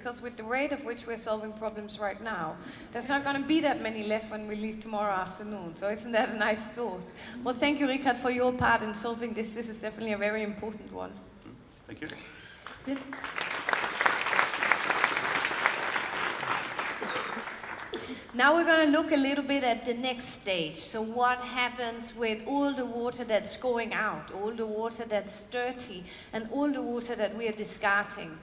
because with the rate of which we're solving problems right now, there's not going to be that many left when we leave tomorrow afternoon. So isn't that a nice thought? Well, thank you, Richard, for your part in solving this. This is definitely a very important one. Thank you. Now we're going to look a little bit at the next stage. So what happens with all the water that's going out, all the water that's dirty, and all the water that we are discarding?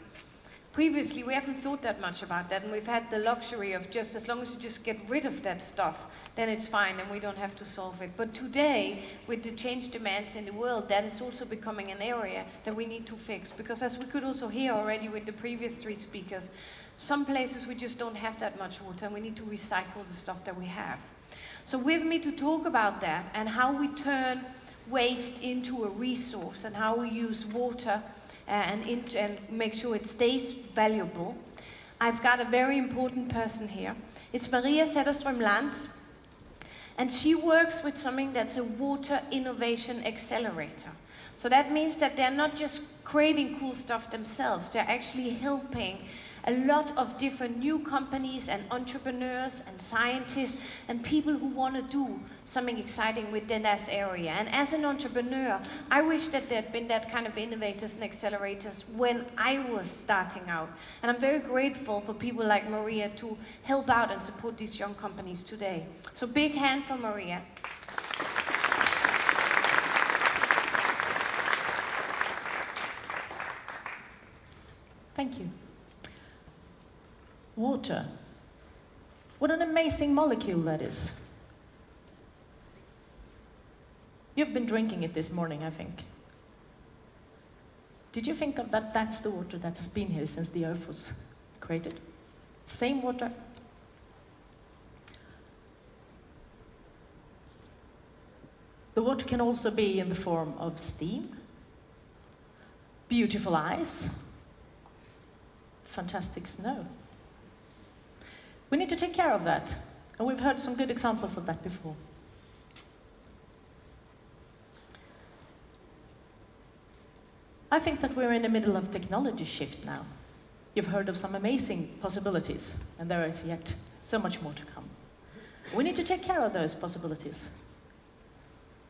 Previously, we haven't thought that much about that, and we've had the luxury of just, as long as you just get rid of that stuff, then it's fine, and we don't have to solve it. But today, with the changed demands in the world, that is also becoming an area that we need to fix. Because as we could also hear already with the previous 3 speakers, some places we just don't have that much water, and we need to recycle the stuff that we have. So with me to talk about that, and how we turn waste into a resource, and how we use water and make sure it stays valuable, I've got a very important person here. It's Maria Sätterström Lantz, and she works with something that's a water innovation accelerator. So that means that they're not just creating cool stuff themselves, they're actually helping a lot of different new companies and entrepreneurs and scientists and people who want to do something exciting within that area. And as an entrepreneur, I wish that there'd been that kind of innovators and accelerators when I was starting out. And I'm very grateful for people like Maria to help out and support these young companies today. So big hand for Maria. Thank you. Water. What an amazing molecule that is. You've been drinking it this morning, I think. Did you think of that? That's the water that has been here since the Earth was created. Same water. The water can also be in the form of steam, beautiful ice, fantastic snow. We need to take care of that, and we've heard some good examples of that before. I think that we're in the middle of technology shift now. You've heard of some amazing possibilities, and there is yet so much more to come. We need to take care of those possibilities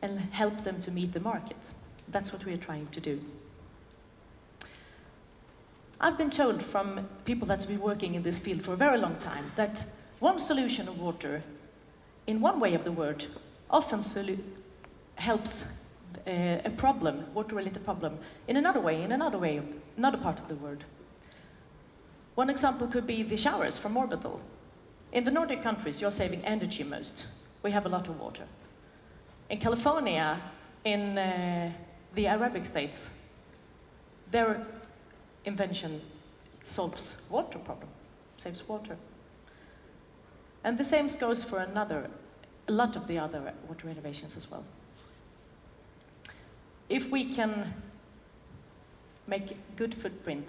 and help them to meet the market. That's what we are trying to do. I've been told from people that's been working in this field for a very long time that one solution of water, in one way of the word, often helps a problem, water-related problem, in another way, another part of the word. One example could be the showers from Orbital. In the Nordic countries, you're saving energy most. We have a lot of water. In California, in the Arabic states, their invention solves water problem, saves water. And the same goes for a lot of the other water innovations as well. If we can make good footprint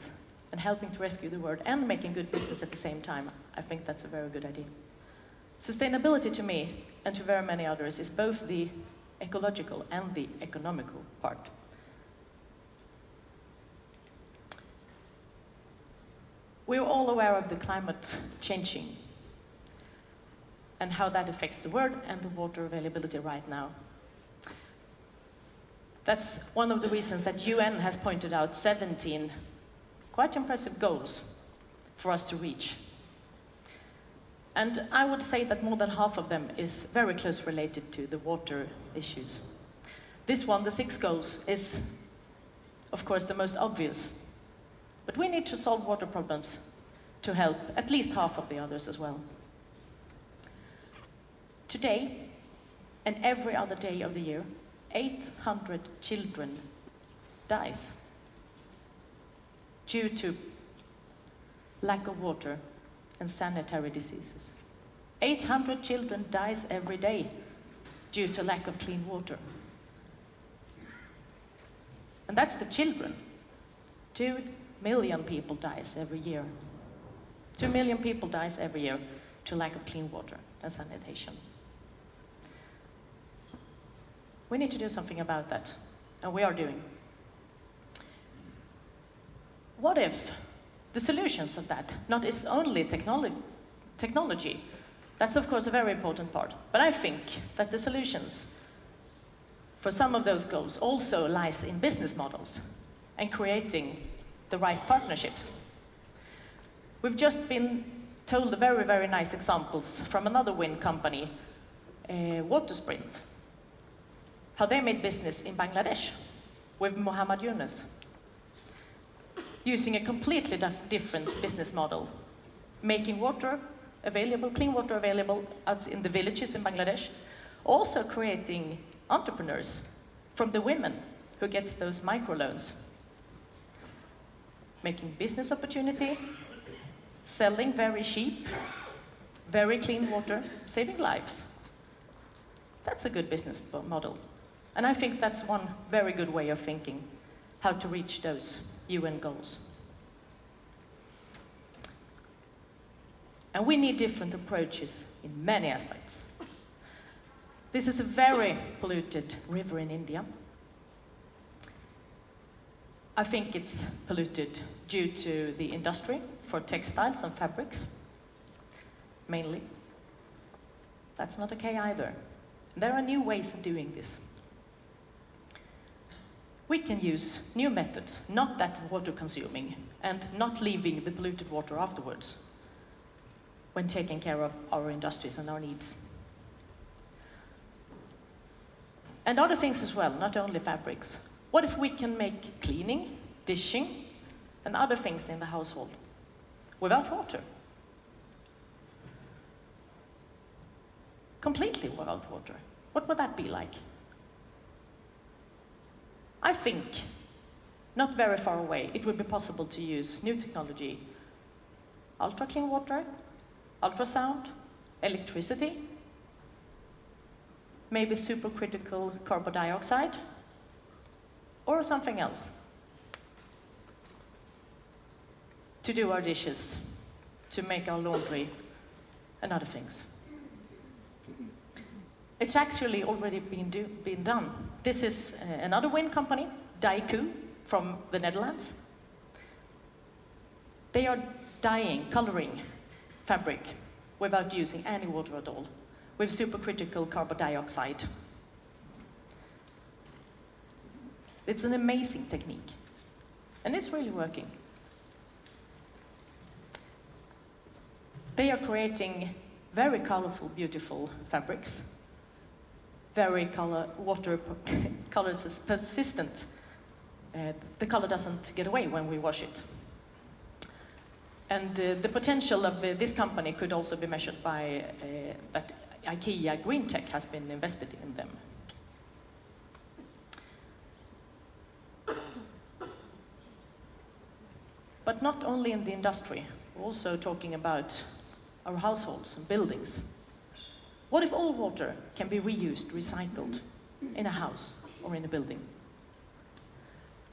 and helping to rescue the world and making good business at the same time, I think that's a very good idea. Sustainability to me and to very many others is both the ecological and the economical part. We're all aware of the climate changing and how that affects the world and the water availability right now. That's one of the reasons that UN has pointed out 17 quite impressive goals for us to reach. And I would say that more than half of them is very close related to the water issues. This one, the 6 goals, is of course the most obvious. But we need to solve water problems to help at least half of the others as well. Today, and every other day of the year, 800 children dies due to lack of water and sanitary diseases. 800 children dies every day due to lack of clean water. And that's the children. 2 million people dies every year. 2 million people dies every year to lack of clean water and sanitation. We need to do something about that, and we are doing. What if the solutions of that, not is only technology. That's of course a very important part. But I think that the solutions for some of those goals also lies in business models and creating the right partnerships. We've just been told very, very nice examples from another wind company, Watersprint, how they made business in Bangladesh with Muhammad Yunus, using a completely different business model, making water available, clean water available out in the villages in Bangladesh, also creating entrepreneurs from the women who gets those microloans, making business opportunity, selling very cheap, very clean water, saving lives. That's a good business model. And I think that's one very good way of thinking how to reach those UN goals. And we need different approaches in many aspects. This is a very polluted river in India. I think it's polluted due to the industry for textiles and fabrics, mainly. That's not okay either. There are new ways of doing this. We can use new methods, not that water consuming, and not leaving the polluted water afterwards when taking care of our industries and our needs. And other things as well, not only fabrics. What if we can make cleaning, dishing, and other things in the household without water? Completely without water. What would that be like? I think, not very far away, it would be possible to use new technology, ultra-clean water, ultrasound, electricity, maybe supercritical carbon dioxide, or something else, to do our dishes, to make our laundry, and other things. It's actually already been done. This is another wind company, Daiku, from the Netherlands. They are dyeing, coloring fabric without using any water at all, with supercritical carbon dioxide. It's an amazing technique, and it's really working. They are creating very colorful, beautiful fabrics, very water colors persistent. The color doesn't get away when we wash it. And the potential of this company could also be measured by that IKEA Green Tech has been invested in them. But not only in the industry, we're also talking about our households and buildings. What if all water can be reused, recycled in a house or in a building?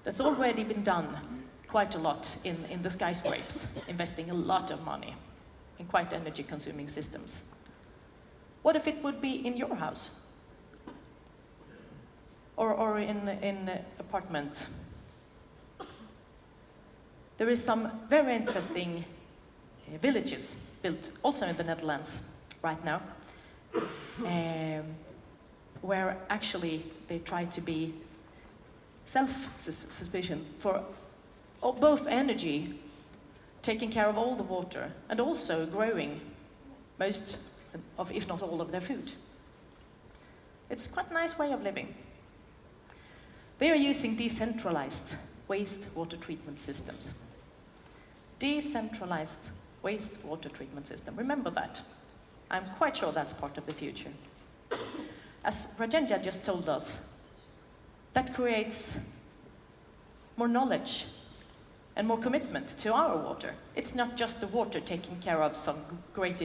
That's already been done quite a lot in the skyscrapers, investing a lot of money in quite energy-consuming systems. What if it would be in your house? Or in an apartment? There is some very interesting villages built also in the Netherlands right now, where actually they try to be self-sufficient for both energy, taking care of all the water, and also growing most of, if not all of their food. It's quite a nice way of living. They are using decentralized wastewater treatment systems. Decentralized wastewater treatment system. Remember that. I'm quite sure that's part of the future. As Rajendra just told us, that creates more knowledge and more commitment to our water. It's not just the water taken care of some great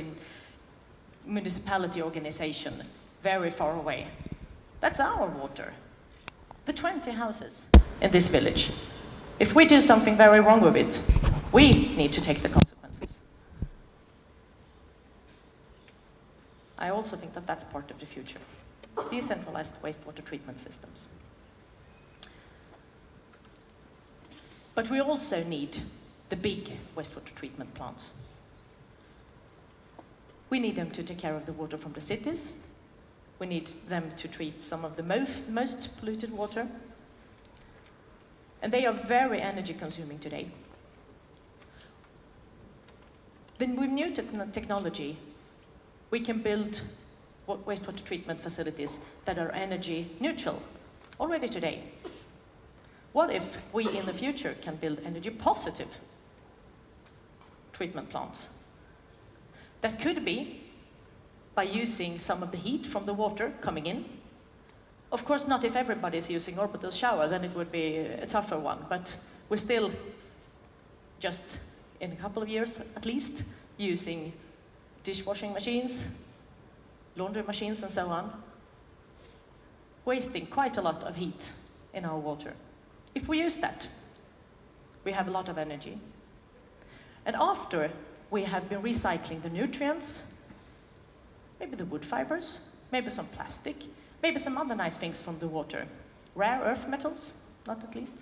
municipality organization very far away. That's our water. The 20 houses in this village. If we do something very wrong with it, we need to take the consequences. I also think that that's part of the future. Decentralized wastewater treatment systems. But we also need the big wastewater treatment plants. We need them to take care of the water from the cities. We need them to treat some of the most polluted water. And they are very energy consuming today. Then with new technology, we can build wastewater treatment facilities that are energy neutral already today. What if we in the future can build energy positive treatment plants? That could be by using some of the heat from the water coming in. Of course, not if everybody is using orbital shower, then it would be a tougher one, but we're still just in a couple of years at least using dishwashing machines, laundry machines and so on, wasting quite a lot of heat in our water. If we use that, we have a lot of energy. And after we have been recycling the nutrients, maybe the wood fibers, maybe some plastic, maybe some other nice things from the water, rare earth metals, not at least.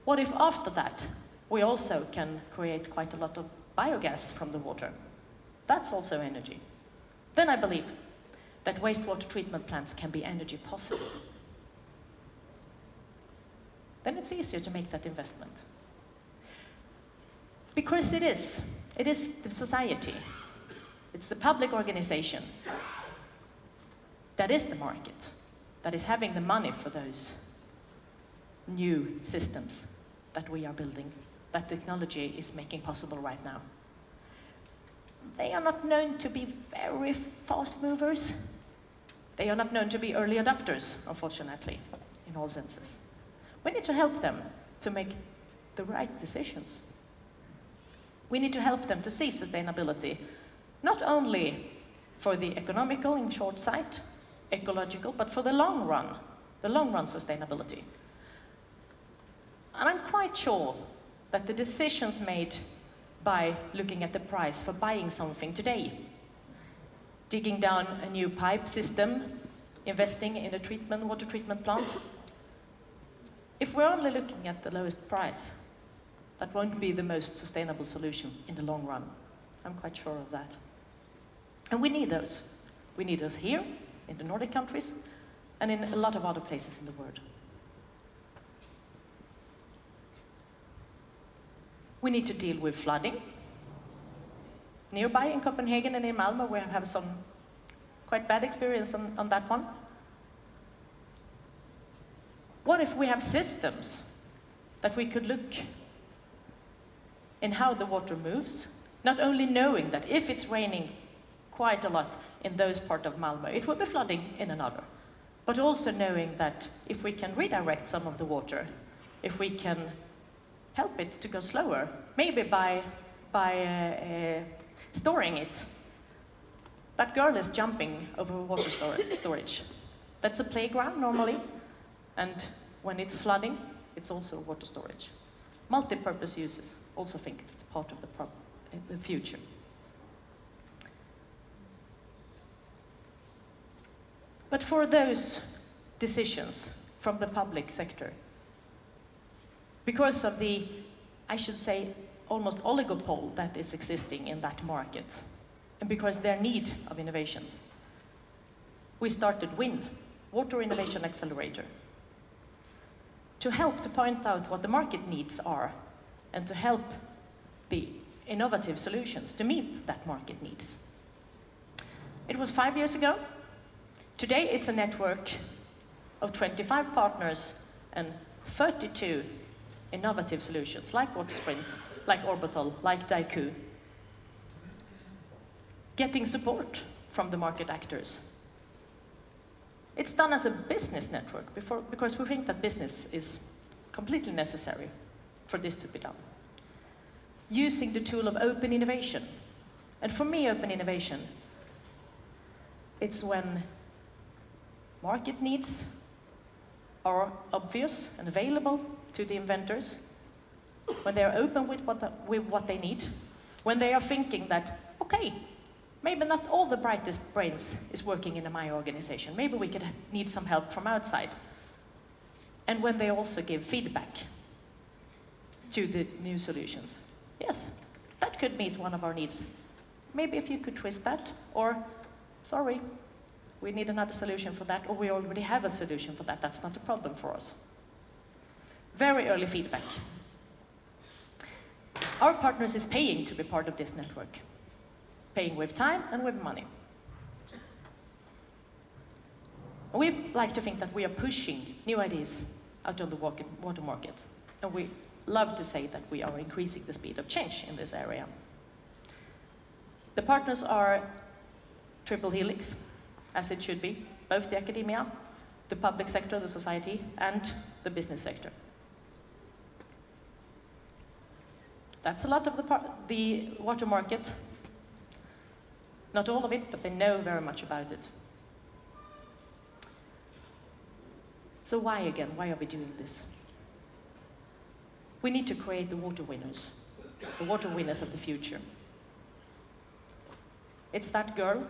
What if after that, we also can create quite a lot of biogas from the water? That's also energy. Then I believe that wastewater treatment plants can be energy positive. Then it's easier to make that investment. Because it is the society, it's the public organization that is the market, that is having the money for those new systems that we are building, that technology is making possible right now. They are not known to be very fast movers. They are not known to be early adopters, unfortunately, in all senses. We need to help them to make the right decisions. We need to help them to see sustainability, not only for the economical in short sight, ecological, but for the long run sustainability. And I'm quite sure that the decisions made by looking at the price for buying something today, digging down a new pipe system, investing in a water treatment plant, if we're only looking at the lowest price, that won't be the most sustainable solution in the long run. I'm quite sure of that. And we need those. We need those here, in the Nordic countries, and in a lot of other places in the world. We need to deal with flooding. Nearby in Copenhagen and in Malmö, we have some quite bad experience on that one. What if we have systems that we could look in how the water moves, not only knowing that if it's raining quite a lot in those parts of Malmö, it will be flooding in another, but also knowing that if we can redirect some of the water, if we can help it to go slower, maybe by storing it. That girl is jumping over water storage. That's a playground normally, and when it's flooding, it's also water storage. Multi-purpose uses also think it's part of the future. But for those decisions from the public sector, because of the, I should say, almost oligopoly that is existing in that market, and because their need of innovations, we started WIN, Water Innovation Accelerator, to help to point out what the market needs are and to help the innovative solutions to meet that market needs. It was 5 years ago. Today it's a network of 25 partners and 32 innovative solutions, like WaterSprint, like Orbital, like Daiku, getting support from the market actors. It's done as a business network because we think that business is completely necessary for this to be done. Using the tool of open innovation. And for me, open innovation, it's when market needs are obvious and available to the inventors, when they are open with what they need, when they are thinking that, okay, maybe not all the brightest brains is working in my organization, maybe we could need some help from outside. And when they also give feedback to the new solutions. Yes, that could meet one of our needs. Maybe if you could twist that, or, sorry, we need another solution for that, or we already have a solution for that. That's not a problem for us. Very early feedback. Our partners is paying to be part of this network. Paying with time and with money. We like to think that we are pushing new ideas out on the water market. And we love to say that we are increasing the speed of change in this area. The partners are triple helix, as it should be, both the academia, the public sector, the society, and the business sector. That's a lot of the water market. Not all of it, but they know very much about it. So why again? Why are we doing this? We need to create the water winners of the future. It's that girl,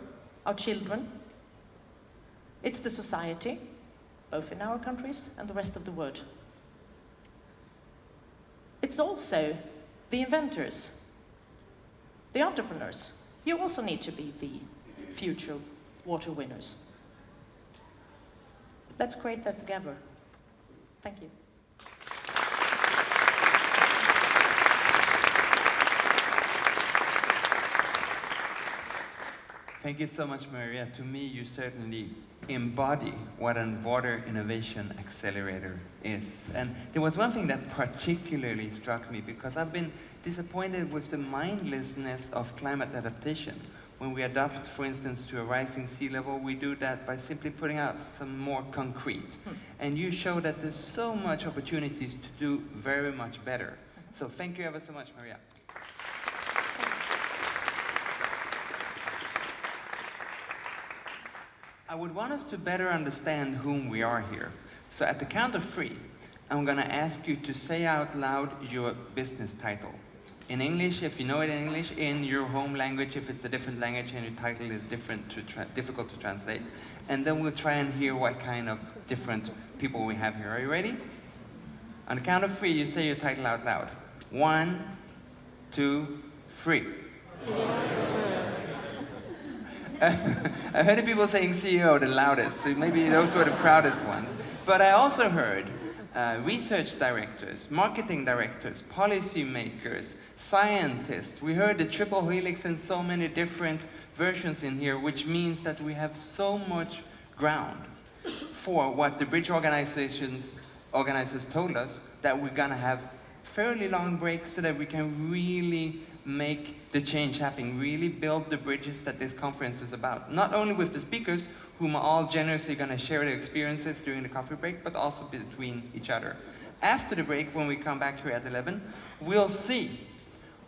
our children. It's the society, both in our countries and the rest of the world. It's also the inventors, the entrepreneurs. You also need to be the future water winners. Let's create that together. Thank you. Thank you so much, Maria. To me, you certainly embody what a water innovation accelerator is. And there was one thing that particularly struck me, because I've been disappointed with the mindlessness of climate adaptation. When we adapt, for instance, to a rising sea level, we do that by simply putting out some more concrete. And you show that there's so much opportunities to do very much better. So thank you ever so much, Maria. I would want us to better understand whom we are here. So at the count of 3, I'm going to ask you to say out loud your business title. In English, if you know it in English, in your home language, if it's a different language and your title is difficult to translate. And then we'll try and hear what kind of different people we have here. Are you ready? On the count of 3, you say your title out loud. 1, 2, 3. I heard people saying CEO the loudest, so maybe those were the proudest ones. But I also heard research directors, marketing directors, policy makers, scientists. We heard the triple helix and so many different versions in here, which means that we have so much ground for what the bridge organizers told us, that we're gonna have fairly long breaks so that we can really make the change happen, really build the bridges that this conference is about. Not only with the speakers, whom are all generously going to share their experiences during the coffee break, but also between each other. After the break, when we come back here at 11, we'll see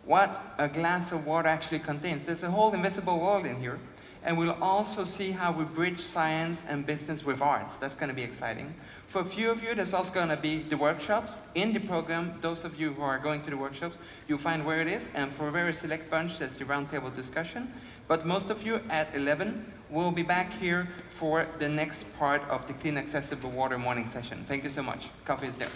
what a glass of water actually contains. There's a whole invisible world in here. And we'll also see how we bridge science and business with arts. That's going to be exciting. For a few of you, there's also going to be the workshops. In the program, those of you who are going to the workshops, you'll find where it is. And for a very select bunch, there's the roundtable discussion. But most of you at 11 will be back here for the next part of the Clean Accessible Water morning session. Thank you so much. Coffee is there.